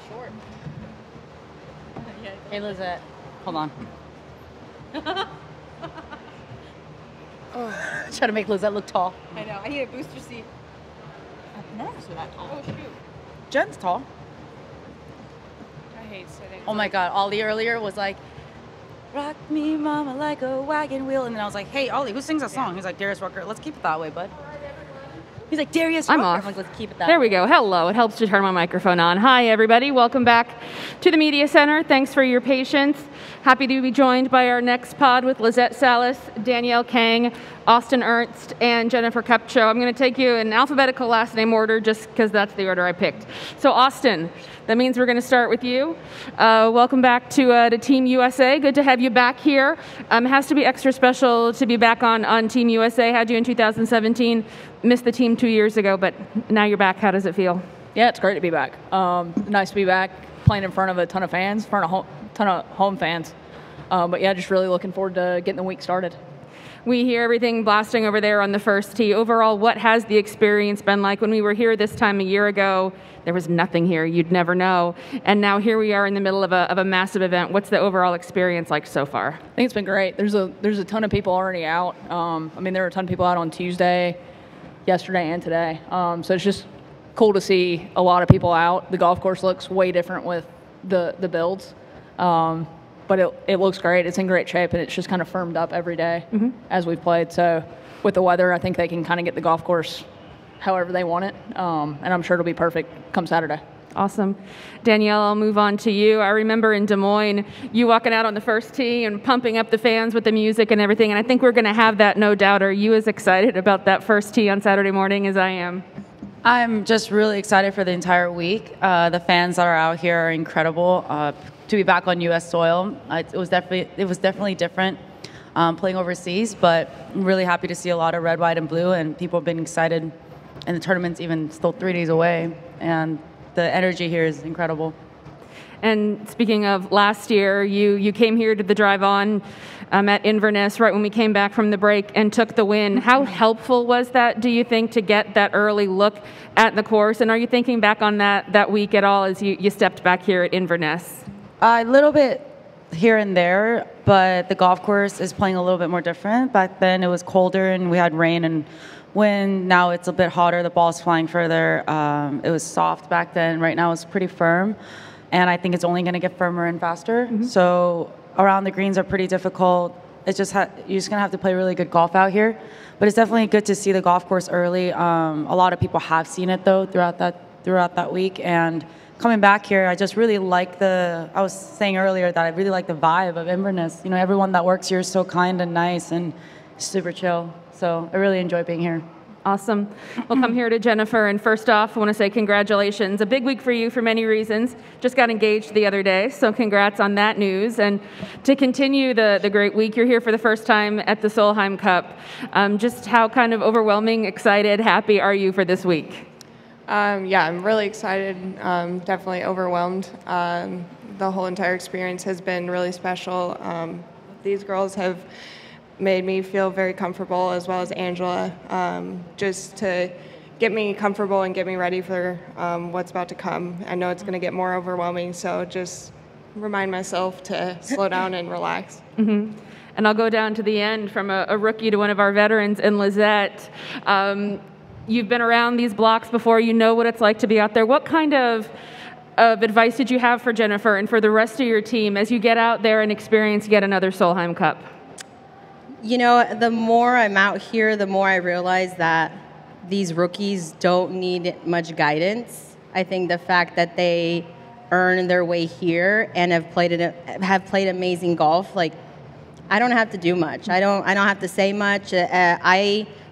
short. Hey, Lizette. Hold on. Try to make Lizette look tall. I know. I need a booster seat. I've never seen that tall. Oh, shoot. Jen's tall. I hate sitting. Oh my God, Ollie earlier was like, rock me, mama, like a wagon wheel. And then I was like, hey, Ollie, who sings that song? He's like, Darius Rucker. Let's keep it that way, bud. He's like, Darius Rucker. I'm off. I'm like, let's keep it that There way. we go. Hello. It helps to turn my microphone on. Hi, everybody. Welcome back to the Media Center. Thanks for your patience. Happy to be joined by our next pod with Lizette Salas, Danielle Kang, Austin Ernst, and Jennifer Kupcho. I'm going to take you in alphabetical last name order just because that's the order I picked. So, Austin, that means we're going to start with you. Welcome back to Team USA. Good to have you back here. It has to be extra special to be back on Team USA. Had you in 2017. Missed the team 2 years ago, but now you're back. How does it feel? Yeah, it's great to be back. Nice to be back playing in front of a ton of fans, in front of ton of home fans. But yeah, just really looking forward to getting the week started. We hear everything blasting over there on the first tee. Overall, what has the experience been like? When we were here this time a year ago, there was nothing here. You'd never know. And now here we are in the middle of a massive event. What's the overall experience like so far? I think it's been great. There's a ton of people already out. I mean, there were a ton of people out on Tuesday, yesterday, and today. So it's just cool to see a lot of people out. The golf course looks way different with the builds. But it looks great. It's in great shape, and it's just kind of firmed up every day as we've played. So with the weather, I think they can kind of get the golf course however they want it, and I'm sure it'll be perfect come Saturday. Awesome. Danielle, I'll move on to you. I remember in Des Moines, you walking out on the first tee and pumping up the fans with the music and everything, and I think we're going to have that, no doubt. Are you as excited about that first tee on Saturday morning as I am? I'm just really excited for the entire week. The fans that are out here are incredible. To be back on U.S. soil, it was definitely different playing overseas, but I'm really happy to see a lot of red, white, and blue, and people have been excited. And the tournament's even still 3 days away, and the energy here is incredible. And speaking of last year, you came here to the drive-on at Inverness right when we came back from the break and took the win. How helpful was that, do you think, to get that early look at the course? And are you thinking back on that week at all as you stepped back here at Inverness? A little bit here and there, but the golf course is playing a little bit more different. Back then it was colder and we had rain and wind. Now it's a bit hotter. The ball's flying further. It was soft back then. Right now it's pretty firm, and I think it's only going to get firmer and faster. So around the greens are pretty difficult. It's just you're just going to have to play really good golf out here. But it's definitely good to see the golf course early. A lot of people have seen it though throughout that week, and coming back here, I just really like I was saying earlier that I really like the vibe of Inverness. You know, everyone that works here is so kind and nice and super chill. So I really enjoy being here. Awesome. We'll come here to Jennifer. And first off, I want to say congratulations. A big week for you for many reasons. Just got engaged the other day, so congrats on that news. And to continue the great week, you're here for the first time at the Solheim Cup. Just how kind of overwhelming, excited, happy are you for this week? Yeah, I'm really excited, definitely overwhelmed. The whole entire experience has been really special. These girls have made me feel very comfortable, as well as Angela, just to get me comfortable and get me ready for what's about to come. I know it's going to get more overwhelming, so just remind myself to slow down and relax. And I'll go down to the end from a rookie to one of our veterans in Lizette. You've been around these blocks before. You know what it's like to be out there. What kind of advice did you have for Jennifer and for the rest of your team as you get out there and experience yet another Solheim Cup? You know, the more I'm out here, the more I realize that these rookies don't need much guidance. I think the fact that they earn their way here and have played amazing golf, like, I don't have to do much. I don't have to say much.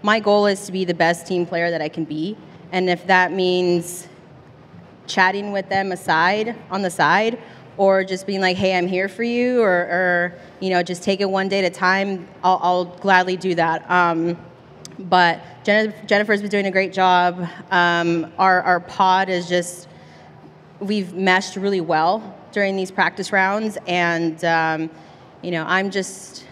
My goal is to be the best team player that I can be, and if that means chatting with them on the side, or just being like, hey, I'm here for you, or you know, just take it one day at a time, I'll gladly do that. But Jennifer's been doing a great job. Our pod is just, we've meshed really well during these practice rounds, and you know, I'm just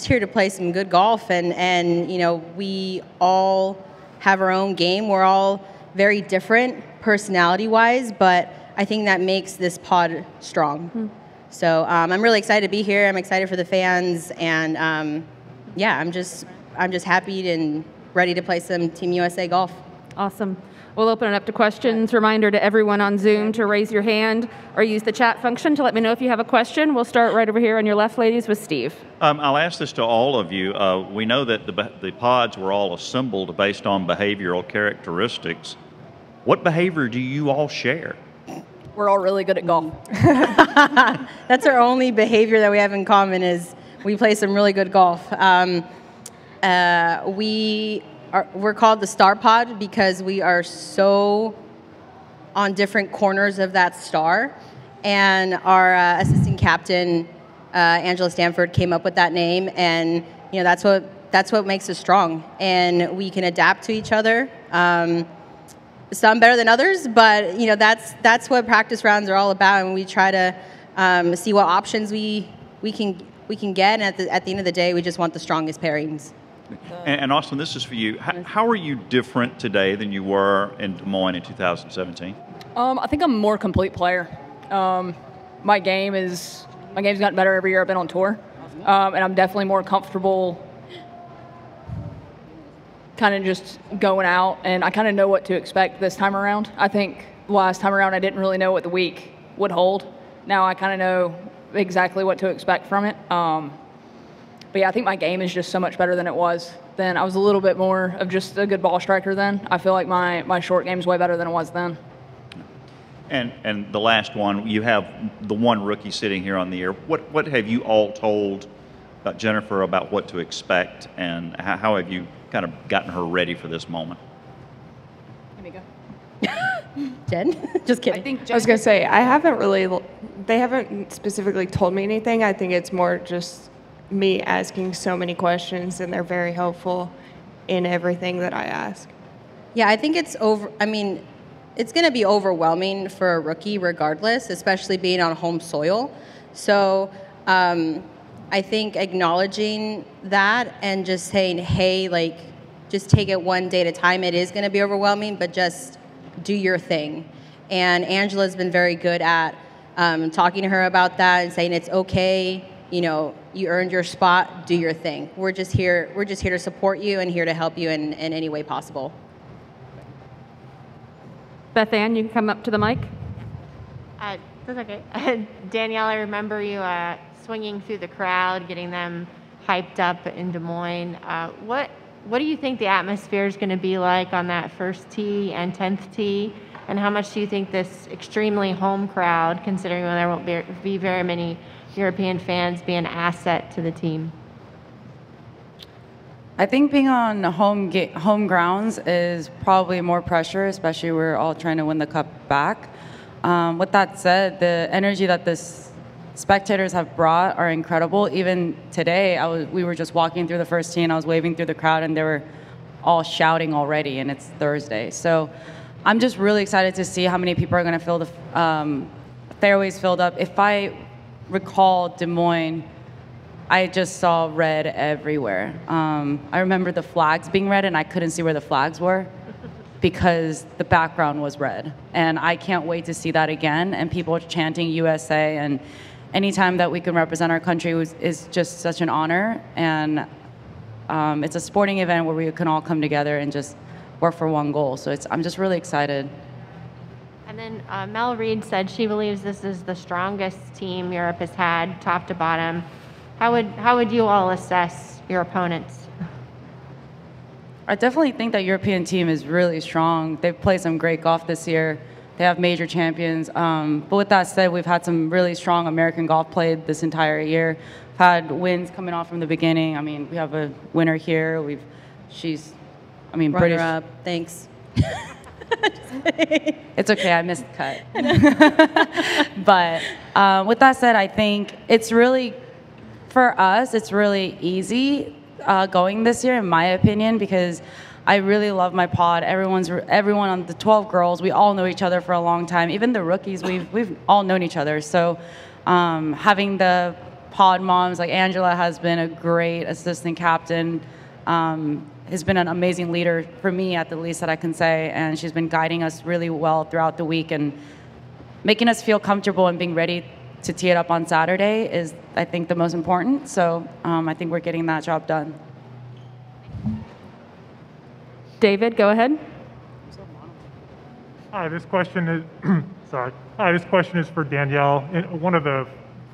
here to play some good golf, and you know, we all have our own game. We're all very different personality-wise, but I think that makes this pod strong. So I'm really excited to be here. I'm excited for the fans, and yeah, I'm just happy and ready to play some Team USA golf. Awesome. We'll open it up to questions. Reminder to everyone on Zoom to raise your hand or use the chat function to let me know if you have a question. We'll start right over here on your left, ladies, with Steve. I'll ask this to all of you. We know that the pods were all assembled based on behavioral characteristics. What behavior do you all share? We're all really good at golf. That's our only behavior that we have in common is we play some really good golf. We're called the Star Pod because we are so on different corners of that star. And our assistant captain, Angela Stanford, came up with that name. And that's what makes us strong. And we can adapt to each other. Some better than others, but that's what practice rounds are all about. And we try to see what options we can get. And at the end of the day, we just want the strongest pairings. And Austin, this is for you. How are you different today than you were in Des Moines in 2017? I think I'm a more complete player. My game's gotten better every year I've been on tour, and I'm definitely more comfortable kind of just going out, and I kind of know what to expect this time around. I think last time around I didn't really know what the week would hold. Now I kind of know exactly what to expect from it. But yeah, I think my game is just so much better than it was then. I was a little bit more of just a good ball striker then. I feel like my short game is way better than it was then. And the last one, you have the one rookie sitting here on the air. What have you all told Jennifer about what to expect, and how have you kind of gotten her ready for this moment? Let me go. Jen? Just kidding. I was going to say, they haven't specifically told me anything. I think it's more just me asking so many questions, and they're very helpful in everything that I ask. Yeah, I think it's going to be overwhelming for a rookie regardless, especially being on home soil. So I think acknowledging that and just saying, hey, just take it one day at a time. It is going to be overwhelming, but just do your thing. And Angela's been very good at talking to her about that and saying it's okay. You earned your spot, do your thing. We're just here to support you and here to help you in any way possible. Beth Ann, you can come up to the mic. That's okay. Danielle, I remember you swinging through the crowd, getting them hyped up in Des Moines. What do you think the atmosphere is going to be like on that first tee and 10th tee? And how much do you think this extremely home crowd, considering there won't be very many European fans, be an asset to the team? I think being on home grounds is probably more pressure, especially we're all trying to win the cup back. With that said, the energy that the spectators have brought are incredible. Even today, we were just walking through the first tee and I was waving through the crowd and they were all shouting already, and it's Thursday. So I'm just really excited to see how many people are going to fill the fairways filled up. If I recall Des Moines, I just saw red everywhere. I remember the flags being red and I couldn't see where the flags were because the background was red. And I can't wait to see that again, and people chanting USA, and anytime that we can represent our country is just such an honor. And it's a sporting event where we can all come together and just work for one goal. So I'm just really excited. And then Mel Reed said she believes this is the strongest team Europe has had, top to bottom. How would you all assess your opponents? I definitely think that European team is really strong. They've played some great golf this year. They have major champions. But with that said, we've had some really strong American golf played this entire year. We've had wins coming off from the beginning. I mean, we have a winner here. British. Runner up. Thanks. It's okay, I missed the cut. But with that said, I think for us, it's really easy going this year, in my opinion, because I really love my pod. Everyone on the 12 girls, we all know each other for a long time. Even the rookies, we've all known each other. So having the pod moms, like Angela has been a great assistant captain, has been an amazing leader for me, at the least that I can say, and she's been guiding us really well throughout the week. And making us feel comfortable and being ready to tee it up on Saturday is, I think, the most important. So I think we're getting that job done. David, go ahead. Hi, this question is Hi, this question is for Danielle. One of the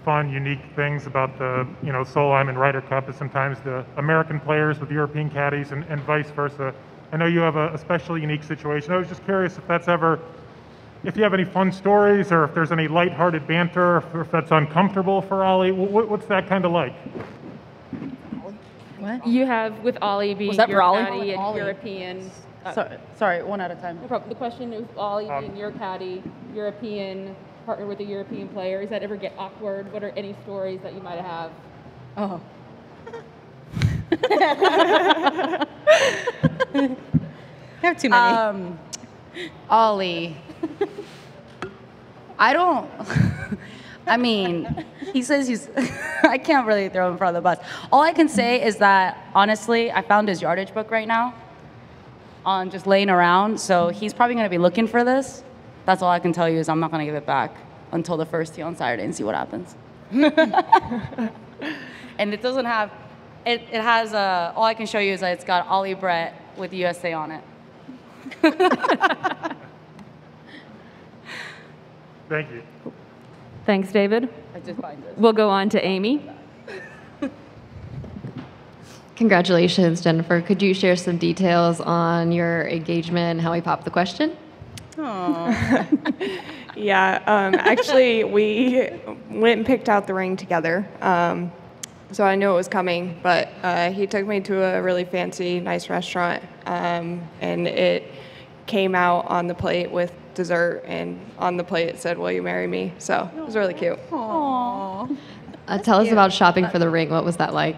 fun, unique things about the Solheim and Ryder Cup is sometimes the American players with European caddies and vice versa. I know you have a especially unique situation. I was just curious if you have any fun stories, or if there's any lighthearted banter, or if that's uncomfortable for Ollie. What's that kind of like? What? You have with Ollie being that your for Ollie? caddy and Ollie. European. Sorry, one at a time. No problem. The question is Ollie being your caddy, European partner with a European player. Does that ever get awkward? What are any stories that you might have? Oh. I have too many. Ollie. I mean, he says I can't really throw him in front of the bus. All I can say is that, honestly, I found his yardage book right now on just laying around, so he's probably going to be looking for this. That's all I can tell you is I'm not going to give it back until the first tee on Saturday and see what happens. And it doesn't have, it has, all I can show you is that it's got Ollie Brett with USA on it. Thank you. Thanks, David. I just find this. We'll go on to Amy. Congratulations, Jennifer. Could you share some details on your engagement and how we popped the question? Aww. Yeah, actually, we went and picked out the ring together. So I knew it was coming, but he took me to a really fancy, nice restaurant, and it came out on the plate with dessert, and on the plate it said, "Will you marry me?" So it was really cute. Aww. Tell us about shopping for the ring. What was that like?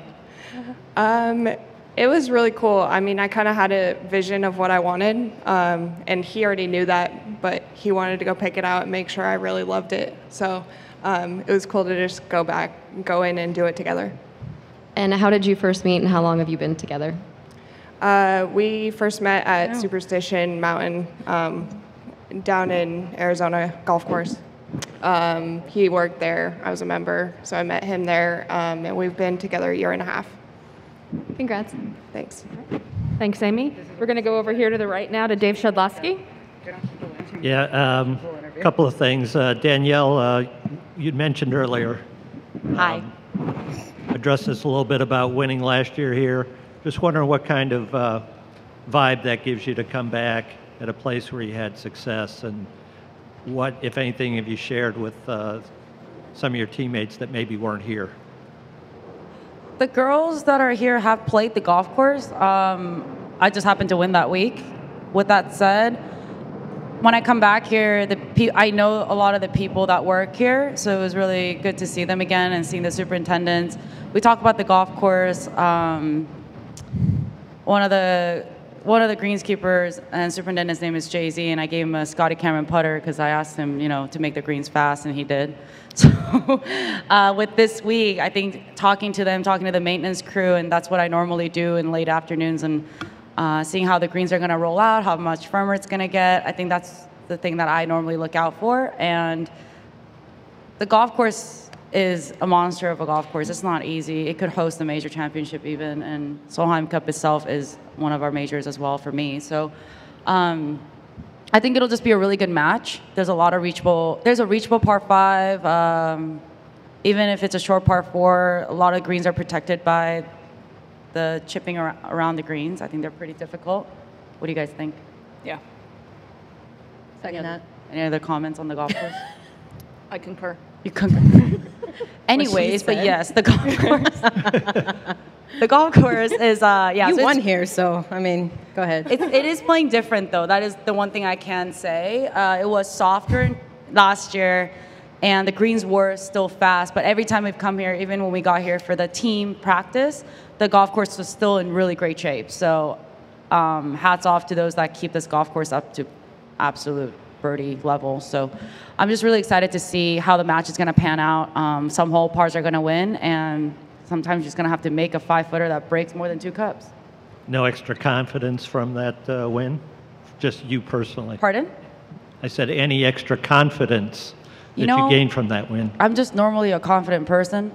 It was really cool. I mean, I kind of had a vision of what I wanted, and he already knew that, but he wanted to go pick it out and make sure I really loved it. So it was cool to just go in and do it together. And how did you first meet, and how long have you been together? We first met at Superstition Mountain down in Arizona golf course. He worked there. I was a member, so I met him there, and we've been together a year and a half. Congrats. Thanks. Thanks, Amy. We're going to go over here to the right now to Dave Schadlowski. Yeah, a couple of things. Danielle, you'd mentioned earlier. Hi. Addressed us a little bit about winning last year here. Just wondering what kind of vibe that gives you to come back at a place where you had success, and what, if anything, have you shared with some of your teammates that maybe weren't here? The girls that are here have played the golf course. I just happened to win that week. With that said, when I come back here, I know a lot of the people that work here, so it was really good to see them again and seeing the superintendents. We talk about the golf course. One of the greenskeepers and superintendent's name is Jay-Z, and I gave him a Scotty Cameron putter because I asked him, to make the greens fast, and he did. So with this week, I think talking to the maintenance crew, and that's what I normally do in late afternoons, and seeing how the greens are going to roll out, how much firmer it's going to get. I think that's the thing that I normally look out for. And the golf course is a monster of a golf course. It's not easy. It could host the major championship even, and Solheim Cup itself is one of our majors as well for me. So I think it'll just be a really good match. There's a reachable par 5. Even if it's a short par 4, a lot of greens are protected by the chipping around the greens. I think they're pretty difficult. What do you guys think? Yeah. Second that. Any other comments on the golf course? I concur. You concur. Anyways, but yes, the golf course. The golf course is, yeah. You so won here, so, I mean, go ahead. It is playing different, though. That is the one thing I can say. It was softer last year, and the greens were still fast. But every time we've come here, even when we got here for the team practice, the golf course was still in really great shape. So hats off to those that keep this golf course up to absolute birdie level. So I'm just really excited to see how the match is going to pan out. Some hole pars are going to win, and sometimes you're just going to have to make a 5-footer that breaks more than 2 cups. No extra confidence from that win? Just you personally? Pardon? I said any extra confidence You that know, you gained from that win? I'm just normally a confident person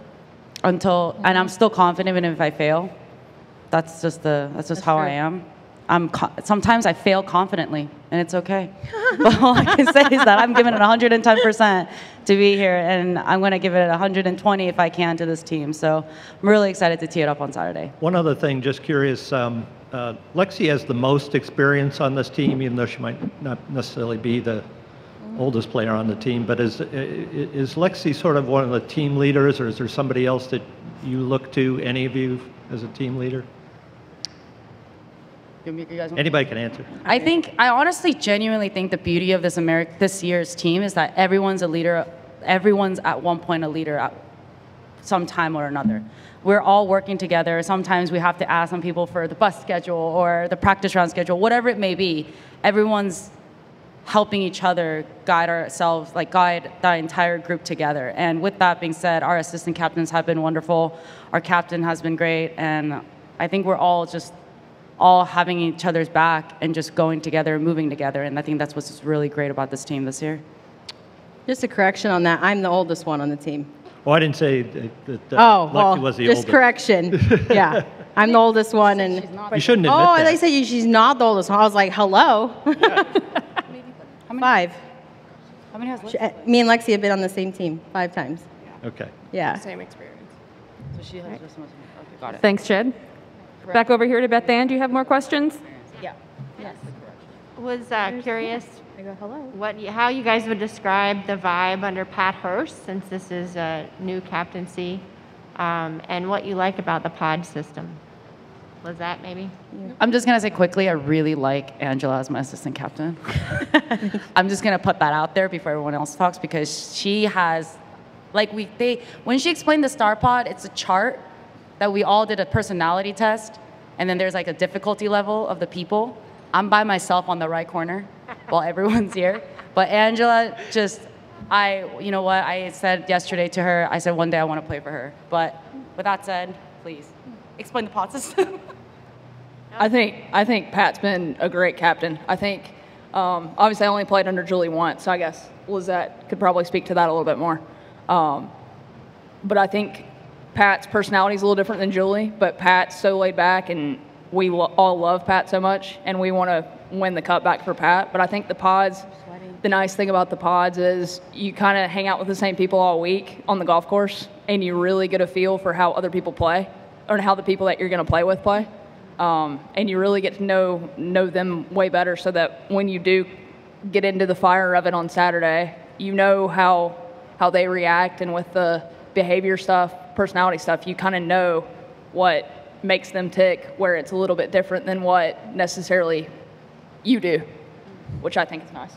and I'm still confident even if I fail. That's just how I am. Sometimes I fail confidently, and it's okay. But all I can say is that I'm giving it 110% to be here, and I'm going to give it 120 if I can to this team. So I'm really excited to tee it up on Saturday. One other thing, just curious, Lexi has the most experience on this team, even though she might not necessarily be the oldest player on the team. But is Lexi sort of one of the team leaders, or is there somebody else that you look to, any of you, as a team leader? Anybody can answer. I honestly genuinely think the beauty of this year's team is that everyone's a leader. Everyone's at one point a leader at some time or another. We're all working together. Sometimes we have to ask some people for the bus schedule or the practice round schedule, whatever it may be. Everyone's helping each other guide the entire group together. And with that being said, our assistant captains have been wonderful. Our captain has been great. And I think we're all having each other's back and just going together and moving together. And I think that's what's really great about this team this year. Just a correction on that. I'm the oldest one on the team. Well, I didn't say that Lexi was the just oldest. correction. Yeah, I'm the oldest one. And you shouldn't admit that. they say she's not the oldest one. I was like, hello. How many? 5. How many has Lexi? Me and Lexi have been on the same team 5 times. Okay. Yeah. Same experience. So she has just okay, got it. Thanks, Jed. Back over here to Beth Ann. Do you have more questions? Yeah. Yes. Was curious how you guys would describe the vibe under Pat Hurst, since this is a new captaincy, and what you like about the pod system. Was that maybe? I'm just going to say quickly, I really like Angela as my assistant captain. I'm just going to put that out there before everyone else talks, because she has, when she explained the star pod, it's a chart that we all did a personality test, and then there's like a difficulty level of the people. I'm by myself on the right corner while everyone's here. But Angela you know what, I said yesterday to her, I said one day I want to play for her. But with that said, please, explain the pod system. I think Pat's been a great captain. I think, obviously I only played under Julie once, so I guess Lizette could probably speak to that a little bit more. But I think Pat's personality is a little different than Julie, but Pat's so laid back, and we all love Pat so much, and we want to win the cup back for Pat. But I think the nice thing about the pods is you kind of hang out with the same people all week on the golf course, and you really get a feel for how other people play, or how the people that you're going to play with play. And you really get to know them way better, so that when you do get into the fire of it on Saturday, you know how they react, and with the behavior stuff, personality stuff, you kind of know what makes them tick, where it's a little bit different than what necessarily you do, which I think is nice.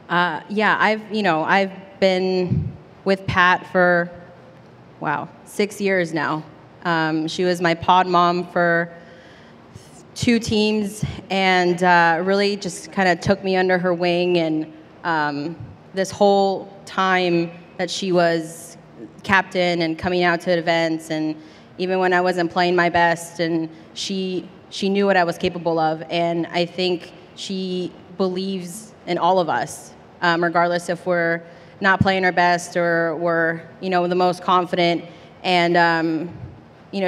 I've been with Pat for 6 years now. She was my pod mom for 2 teams, and really just kind of took me under her wing. And this whole time that she was captain and coming out to events, and even when I wasn't playing my best, and she knew what I was capable of. And I think she believes in all of us, regardless if we're not playing our best or we're the most confident. And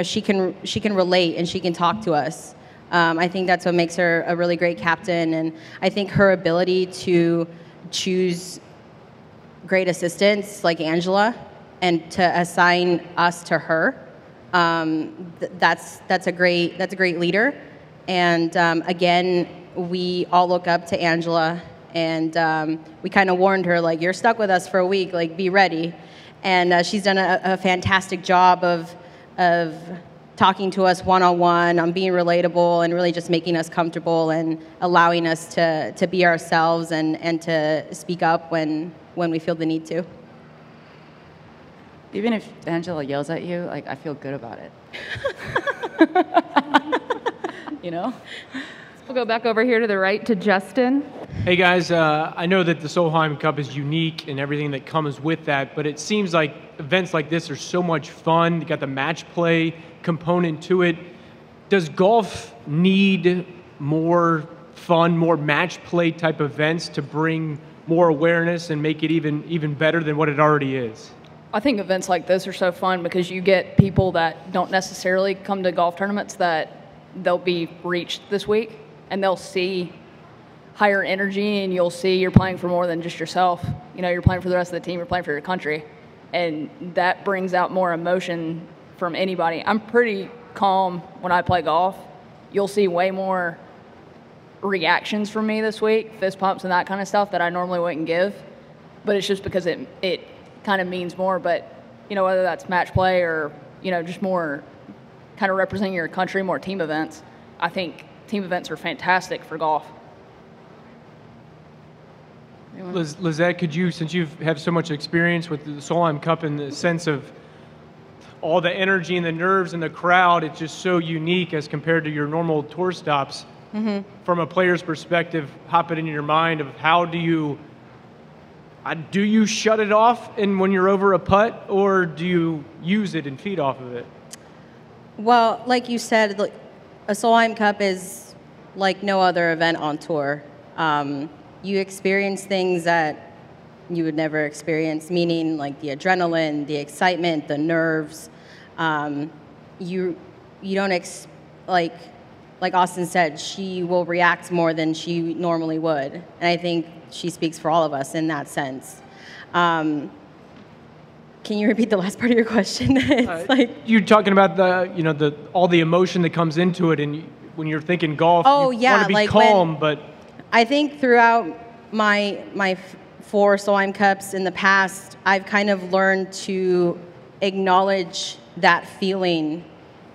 she can relate, and she can talk to us. I think that's what makes her a really great captain. And I think her ability to choose great assistants like Angela and to assign us to her, that's a great leader. And again, we all look up to Angela, and we kind of warned her, like, you're stuck with us for a week, like, be ready. And she's done a fantastic job of talking to us one-on-one, on being relatable, and really just making us comfortable and allowing us to be ourselves and to speak up when we feel the need to. Even if Angela yells at you, I feel good about it. We'll go back over here to the right to Justin. Hey guys, I know that the Solheim Cup is unique and everything that comes with that, but it seems like events like this are so much fun. You got the match play component to it. Does golf need more fun, more match play type events to bring more awareness and make it even better than what it already is? I think events like this are so fun because you get people that don't necessarily come to golf tournaments that they'll be reached this week, and they'll see higher energy, and you'll see you're playing for more than just yourself. You know, you're playing for the rest of the team, you're playing for your country, and that brings out more emotion from anybody. I'm pretty calm when I play golf. You'll see way more reactions from me this week, fist pumps and that kind of stuff that I normally wouldn't give, but it's just because it kind of means more. But, you know, whether that's match play or, you know, just more kind of representing your country, more team events, I think team events are fantastic for golf. Lizette, could you, since you have so much experience with the Solheim Cup in the sense of all the energy and the nerves in the crowd, it's just so unique as compared to your normal tour stops. From a player's perspective, hop it in your mind of how do you shut it off and when you're over a putt, or do you use it and feed off of it? Well, like you said, a Solheim Cup is like no other event on tour. You experience things that you would never experience, meaning like the adrenaline, the excitement, the nerves. You don't like Austin said, she will react more than she normally would, and I think she speaks for all of us in that sense. Can you repeat the last part of your question? You're talking about all the emotion that comes into it, and when you're thinking golf, you want to be calm, but I think throughout my 4 Solheim Cups in the past, I've kind of learned to acknowledge that feeling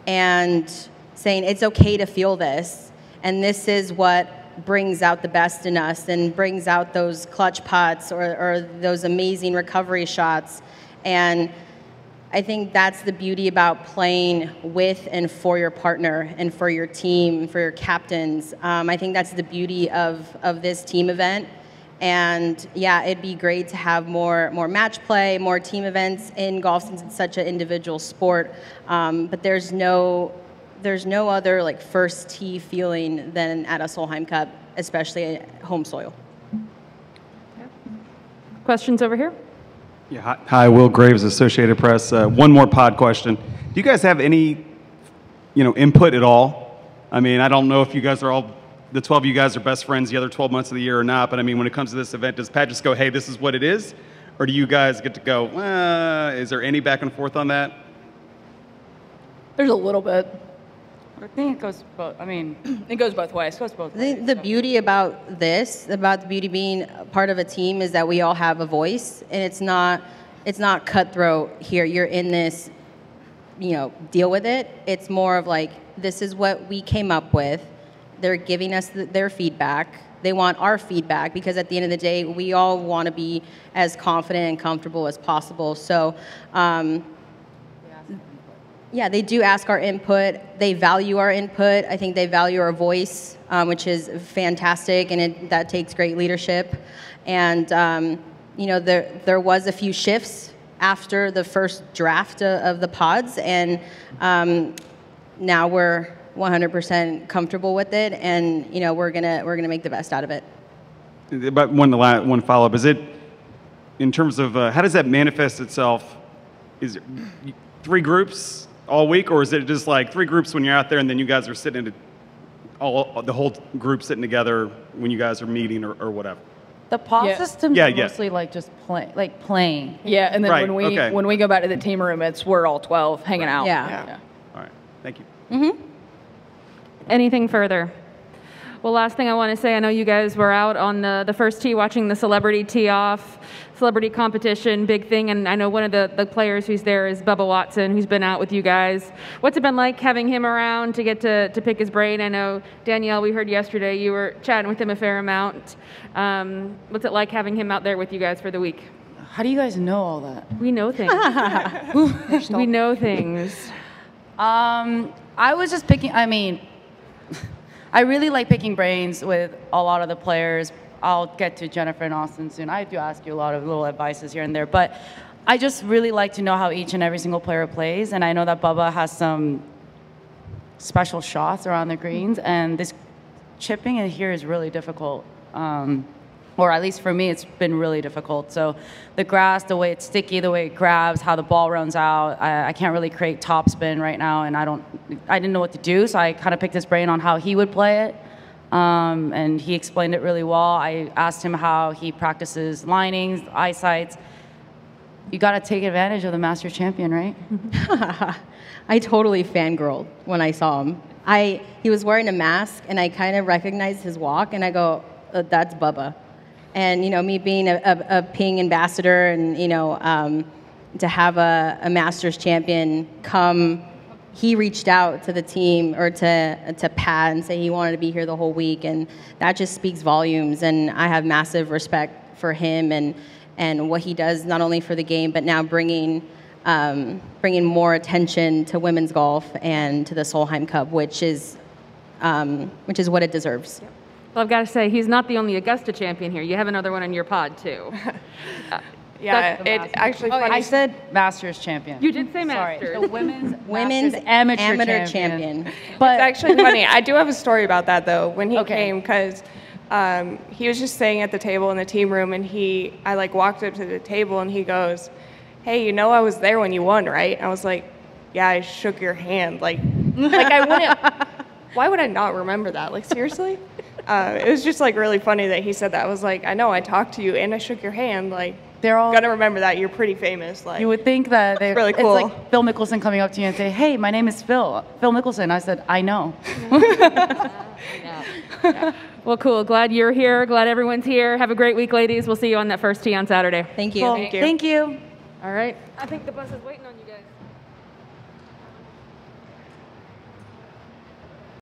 and saying it's okay to feel this, and this is what brings out the best in us and brings out those clutch putts or those amazing recovery shots. And I think that's the beauty about playing with and for your partner and for your team, for your captains. I think that's the beauty of this team event. And yeah, it'd be great to have more match play, more team events in golf since it's such an individual sport. But there's no other like first tee feeling than at a Solheim Cup, especially at home soil. Questions over here? Yeah, hi, Will Graves, Associated Press. One more pod question. Do you guys have any, input at all? I mean, I don't know if you guys are all, the 12 of you guys are best friends the other 12 months of the year or not, but I mean, when it comes to this event, does Pat just go, hey, this is what it is? Or do you guys get to go, is there any back and forth on that? There's a little bit. I think it goes both. I mean, it goes both ways. The beauty about the beauty being part of a team is that we all have a voice, and it's not cutthroat here. You're in this, deal with it. It's more of like, this is what we came up with. They're giving us their feedback. They want our feedback because at the end of the day, we all want to be as confident and comfortable as possible. So, yeah, they do ask our input. They value our input. I think they value our voice, which is fantastic, and that takes great leadership. And there was a few shifts after the first draft of the pods, and now we're 100% comfortable with it, and we're gonna make the best out of it. But one follow-up, is it in terms of how does that manifest itself? Is it 3 groups all week, or is it just like 3 groups when you're out there and then you guys are sitting the whole group sitting together when you guys are meeting or whatever? The pod system's mostly like just playing. Yeah, and then right. when we go back to the team room, we're all 12 hanging out. Yeah. All right. Thank you. Mm-hmm. Anything further? Well, last thing I want to say, I know you guys were out on the first tee watching the celebrity tee off, celebrity competition, big thing, and I know one of the players who's there is Bubba Watson, who's been out with you guys. What's it been like having him around to get to pick his brain? I know, Danielle, we heard yesterday you were chatting with him a fair amount. What's it like having him out there with you guys for the week? How do you guys know all that? We know things. We know things. I was just picking, I really like picking brains with a lot of the players. I'll get to Jennifer and Austin soon. I do ask you a lot of little advices here and there, but I just really like to know how each and every single player plays, and I know that Bubba has some special shots around the greens, and this chipping in here is really difficult. or at least for me, it's been really difficult. So the grass, the way it's sticky, the way it grabs, how the ball runs out, I can't really create topspin right now, and I didn't know what to do, so I kind of picked his brain on how he would play it. And he explained it really well. I asked him how he practices linings, eyesights. You got to take advantage of the Masters champion, right? I totally fangirled when I saw him. He was wearing a mask, and I kind of recognized his walk, and I go, that's Bubba. And, me being a Ping ambassador and, to have a Masters champion come, he reached out to the team or to Pat and say he wanted to be here the whole week, and that just speaks volumes. And I have massive respect for him and what he does, not only for the game, but now bringing more attention to women's golf and to the Solheim Cup, which is what it deserves. Well, I've got to say, he's not the only Augusta champion here. You have another one on your pod, too. Yeah, it actually funny. I said Masters champion. You did say Masters. Sorry, the women's amateur champion. But it's actually funny. I do have a story about that, though, when he came, because he was just sitting at the table in the team room, and I walked up to the table, and he goes, "Hey, I was there when you won, right?" I was like, "Yeah, I shook your hand." I wouldn't. Why would I not remember that? Seriously? It was just really funny that he said that. I was like, I know, I talked to you and I shook your hand. They're all gonna remember that. You're pretty famous. You would think that it's really cool. It's like Phil Mickelson coming up to you and say, "Hey, my name is Phil Mickelson." I said, "I know." Yeah. Well, cool. Glad you're here. Glad everyone's here. Have a great week, ladies. We'll see you on that first tee on Saturday. Thank you. Cool. Thank you. All right. I think the bus is waiting on